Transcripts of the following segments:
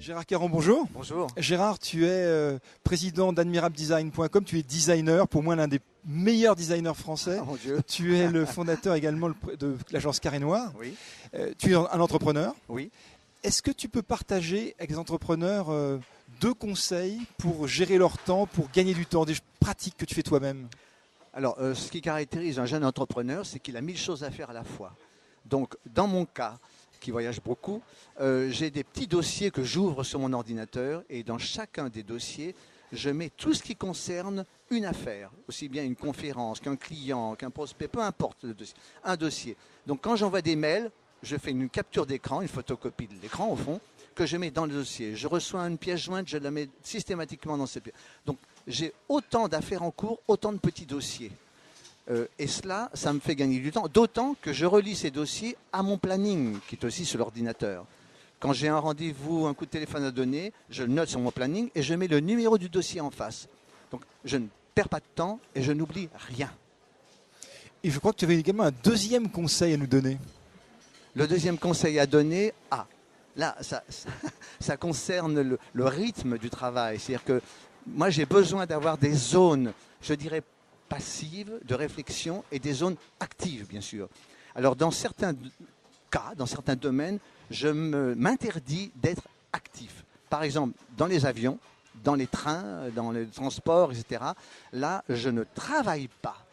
Gérard Caron, bonjour. Bonjour. Gérard, tu es président d'admirabledesign.com, tu es designer, pour moi l'un des meilleurs designers français. Oh, mon Dieu. Tu es le fondateur également de l'agence Carré Noir. Oui. Tu es un entrepreneur. Oui. Est-ce que tu peux partager avec les entrepreneurs deux conseils pour gérer leur temps, pour gagner du temps, des pratiques que tu fais toi-même? Alors, ce qui caractérise un jeune entrepreneur, c'est qu'il a 1000 choses à faire à la fois. Donc, dans mon cas, qui voyage beaucoup, j'ai des petits dossiers que j'ouvre sur mon ordinateur et dans chacun des dossiers, je mets tout ce qui concerne une affaire, aussi bien une conférence qu'un client, qu'un prospect, peu importe le dossier, un dossier. Donc, quand j'envoie des mails, je fais une capture d'écran, une photocopie de l'écran au fond, que je mets dans le dossier. Je reçois une pièce jointe, je la mets systématiquement dans cette pièce. Donc, j'ai autant d'affaires en cours, autant de petits dossiers. Et cela, ça me fait gagner du temps, d'autant que je relis ces dossiers à mon planning, qui est aussi sur l'ordinateur. Quand j'ai un rendez-vous, un coup de téléphone à donner, je le note sur mon planning et je mets le numéro du dossier en face. Donc, je ne perds pas de temps et je n'oublie rien. Et je crois que tu avais également un deuxième conseil à nous donner. Le deuxième conseil à donner, là, ça concerne le rythme du travail. C'est-à-dire que moi, j'ai besoin d'avoir des zones, je dirais, passives de réflexion et des zones actives, bien sûr. Alors, dans certains cas, dans certains domaines, je m'interdis d'être actif. Par exemple, dans les avions, dans les trains, dans les transports, etc. Là, je ne travaille pas.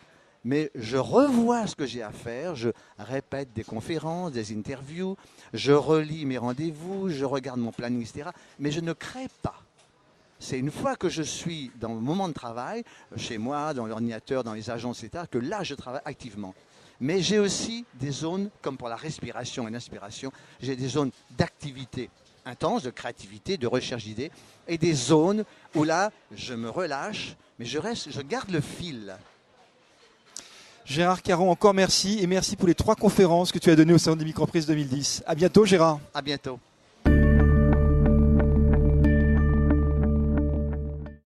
Mais je revois ce que j'ai à faire, je répète des conférences, des interviews, je relis mes rendez-vous, je regarde mon planning, etc. Mais je ne crée pas. C'est une fois que je suis dans le moment de travail, chez moi, dans l'ordinateur, dans les agences, etc., que là, je travaille activement. Mais j'ai aussi des zones, comme pour la respiration et l'inspiration, j'ai des zones d'activité intense, de créativité, de recherche d'idées, et des zones où là, je me relâche, mais je garde le fil. Gérard Caron, encore merci et merci pour les 3 conférences que tu as données au Salon des Microprises 2010. À bientôt Gérard. À bientôt.